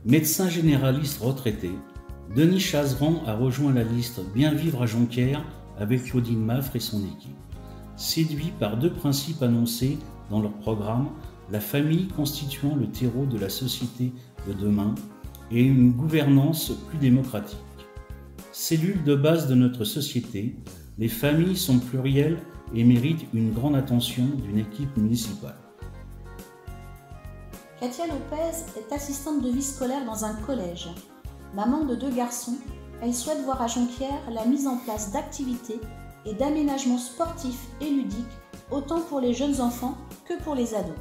Médecin généraliste retraité, Denis Chazeran a rejoint la liste Bien vivre à Jonquière avec Claudine Maffre et son équipe. Séduit par deux principes annoncés dans leur programme, la famille constituant le terreau de la société de demain et une gouvernance plus démocratique. Cellule de base de notre société, les familles sont plurielles et méritent une grande attention d'une équipe municipale. Katia Lopez est assistante de vie scolaire dans un collège. Maman de 2 garçons, elle souhaite voir à Jonquière la mise en place d'activités et d'aménagements sportifs et ludiques, autant pour les jeunes enfants que pour les ados.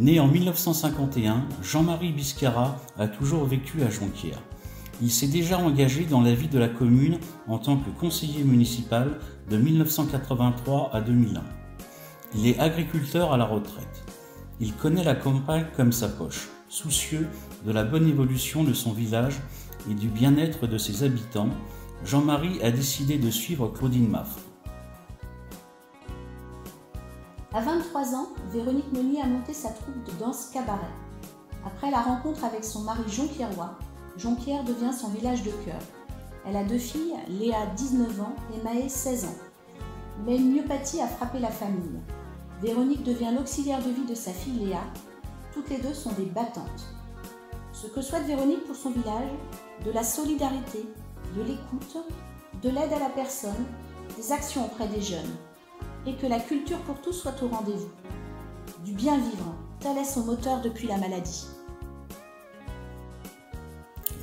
Né en 1951, Jean-Marie Biscara a toujours vécu à Jonquière. Il s'est déjà engagé dans la vie de la commune en tant que conseiller municipal de 1983 à 2001. Il est agriculteur à la retraite. Il connaît la campagne comme sa poche, soucieux de la bonne évolution de son village et du bien-être de ses habitants. Jean-Marie a décidé de suivre Claudine Maffre. À 23 ans, Véronique Meunier a monté sa troupe de danse cabaret. Après la rencontre avec son mari jonquiérois, Jonquière devient son village de cœur. Elle a 2 filles, Léa 19 ans et Maë 16 ans. Mais une myopathie a frappé la famille. Véronique devient l'auxiliaire de vie de sa fille Léa. Toutes les deux sont des battantes. Ce que souhaite Véronique pour son village, de la solidarité, de l'écoute, de l'aide à la personne, des actions auprès des jeunes. Et que la culture pour tous soit au rendez-vous. Du bien vivre, tel est son moteur depuis la maladie.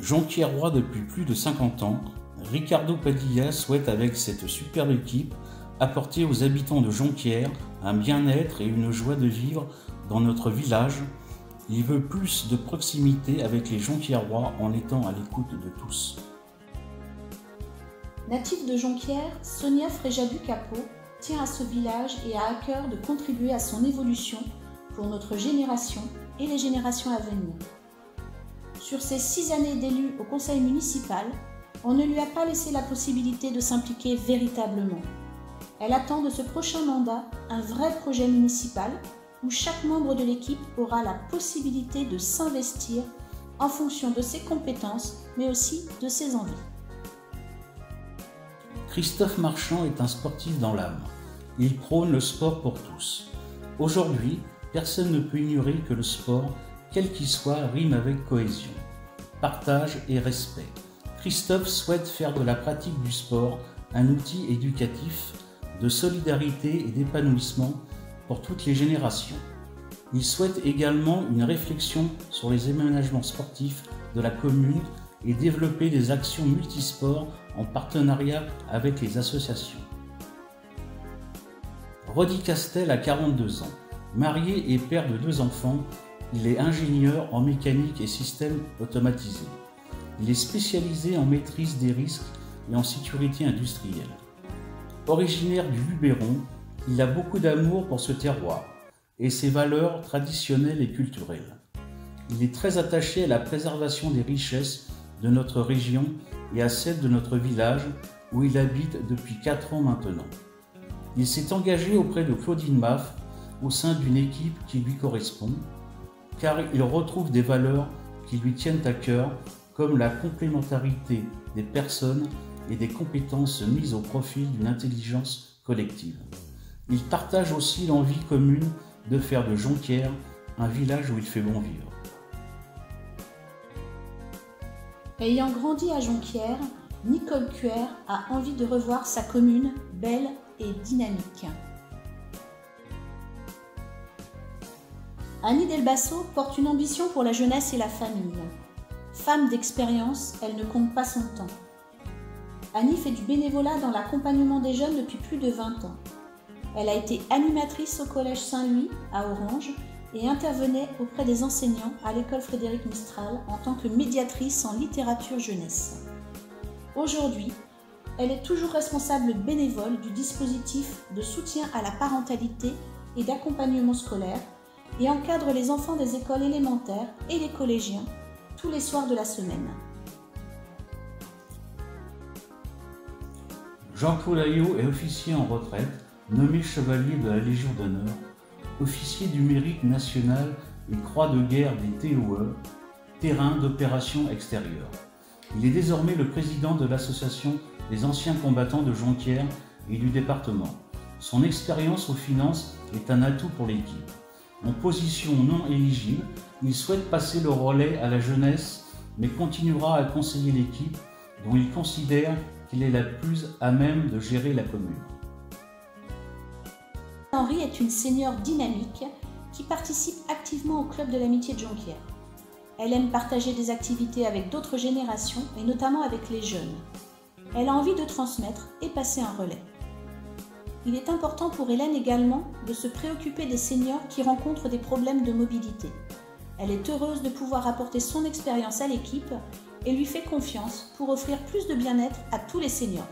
Jonquiérois depuis plus de 50 ans, Ricardo Padilla souhaite avec cette superbe équipe apporter aux habitants de Jonquière un bien-être et une joie de vivre dans notre village. Il veut plus de proximité avec les Jonquiérois en étant à l'écoute de tous. Native de Jonquière, Sonia Fréjadu-Capot tient à ce village et a à cœur de contribuer à son évolution pour notre génération et les générations à venir. Sur ses 6 années d'élue au conseil municipal, on ne lui a pas laissé la possibilité de s'impliquer véritablement. Elle attend de ce prochain mandat un vrai projet municipal où chaque membre de l'équipe aura la possibilité de s'investir en fonction de ses compétences, mais aussi de ses envies. Christophe Marchand est un sportif dans l'âme. Il prône le sport pour tous. Aujourd'hui, personne ne peut ignorer que le sport, quel qu'il soit, rime avec cohésion, partage et respect. Christophe souhaite faire de la pratique du sport un outil éducatif, de solidarité et d'épanouissement pour toutes les générations. Il souhaite également une réflexion sur les aménagements sportifs de la commune et développer des actions multisports en partenariat avec les associations. Rodi Castel a 42 ans. Marié et père de 2 enfants, il est ingénieur en mécanique et systèmes automatisés. Il est spécialisé en maîtrise des risques et en sécurité industrielle. Originaire du Luberon, il a beaucoup d'amour pour ce terroir et ses valeurs traditionnelles et culturelles. Il est très attaché à la préservation des richesses de notre région et à celle de notre village où il habite depuis 4 ans maintenant. Il s'est engagé auprès de Claudine Maffre au sein d'une équipe qui lui correspond, car il retrouve des valeurs qui lui tiennent à cœur, comme la complémentarité des personnes et des compétences mises au profit d'une intelligence collective. Il partage aussi l'envie commune de faire de Jonquière un village où il fait bon vivre. Ayant grandi à Jonquière, Nicole Cuer a envie de revoir sa commune belle et dynamique. Annie Delbasso porte une ambition pour la jeunesse et la famille. Femme d'expérience, elle ne compte pas son temps. Annie fait du bénévolat dans l'accompagnement des jeunes depuis plus de 20 ans. Elle a été animatrice au Collège Saint-Louis à Orange et intervenait auprès des enseignants à l'école Frédéric Mistral en tant que médiatrice en littérature jeunesse. Aujourd'hui, elle est toujours responsable bénévole du dispositif de soutien à la parentalité et d'accompagnement scolaire et encadre les enfants des écoles élémentaires et les collégiens tous les soirs de la semaine. Jean-Claude Ayot est officier en retraite, nommé chevalier de la Légion d'honneur, officier du mérite national et croix de guerre des TOE, terrain d'opération extérieure. Il est désormais le président de l'association des anciens combattants de Jonquière et du département. Son expérience aux finances est un atout pour l'équipe. En position non éligible, il souhaite passer le relais à la jeunesse, mais continuera à conseiller l'équipe dont il considère qu'il est la plus à même de gérer la commune. Henri est une senior dynamique qui participe activement au club de l'amitié de Jonquière. Elle aime partager des activités avec d'autres générations et notamment avec les jeunes. Elle a envie de transmettre et passer un relais. Il est important pour Hélène également de se préoccuper des seniors qui rencontrent des problèmes de mobilité. Elle est heureuse de pouvoir apporter son expérience à l'équipe et lui fait confiance pour offrir plus de bien-être à tous les seniors.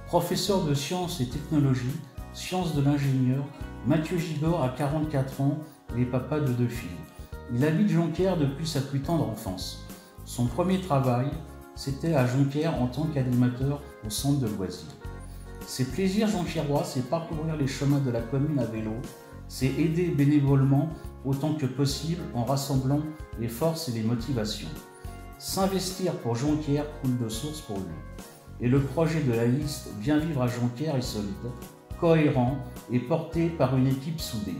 Professeur de sciences et technologies, sciences de l'ingénieur, Mathieu Gigord a 44 ans et est papa de 2 filles. Il habite Jonquière depuis sa plus tendre enfance. Son premier travail, c'était à Jonquière en tant qu'animateur au centre de loisirs. Ses plaisirs jonquiérois, c'est parcourir les chemins de la commune à vélo, c'est aider bénévolement autant que possible en rassemblant les forces et les motivations. S'investir pour Jonquière coule de source pour lui. Et le projet de la liste Bien vivre à Jonquière est solide, cohérent et porté par une équipe soudée.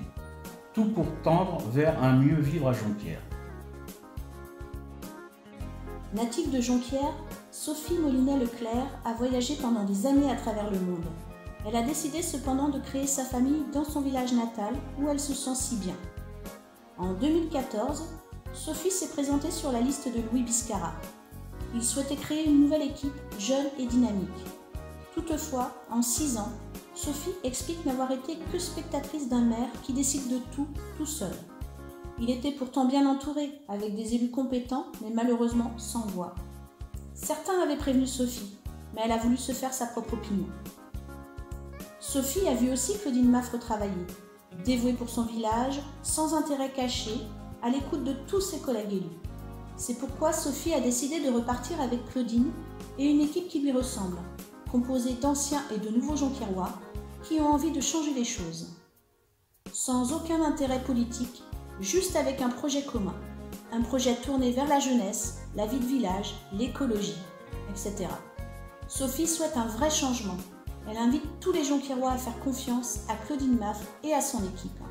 Tout pour tendre vers un mieux vivre à Jonquière. Native de Jonquière, Sophie Molinet-Leclerc a voyagé pendant des années à travers le monde. Elle a décidé cependant de créer sa famille dans son village natal où elle se sent si bien. En 2014, Sophie s'est présentée sur la liste de Louis Biscara. Il souhaitait créer une nouvelle équipe jeune et dynamique. Toutefois, en 6 ans, Sophie explique n'avoir été que spectatrice d'un maire qui décide de tout seul. Il était pourtant bien entouré, avec des élus compétents, mais malheureusement sans voix. Certains avaient prévenu Sophie, mais elle a voulu se faire sa propre opinion. Sophie a vu aussi Claudine Maffre travailler, dévouée pour son village, sans intérêt caché, à l'écoute de tous ses collègues élus. C'est pourquoi Sophie a décidé de repartir avec Claudine et une équipe qui lui ressemble, composée d'anciens et de nouveaux Jonquiérois qui ont envie de changer les choses. Sans aucun intérêt politique, juste avec un projet commun. Un projet tourné vers la jeunesse, la vie de village, l'écologie, etc. Sophie souhaite un vrai changement. Elle invite tous les Jonquiérois à faire confiance à Claudine Maffre et à son équipe.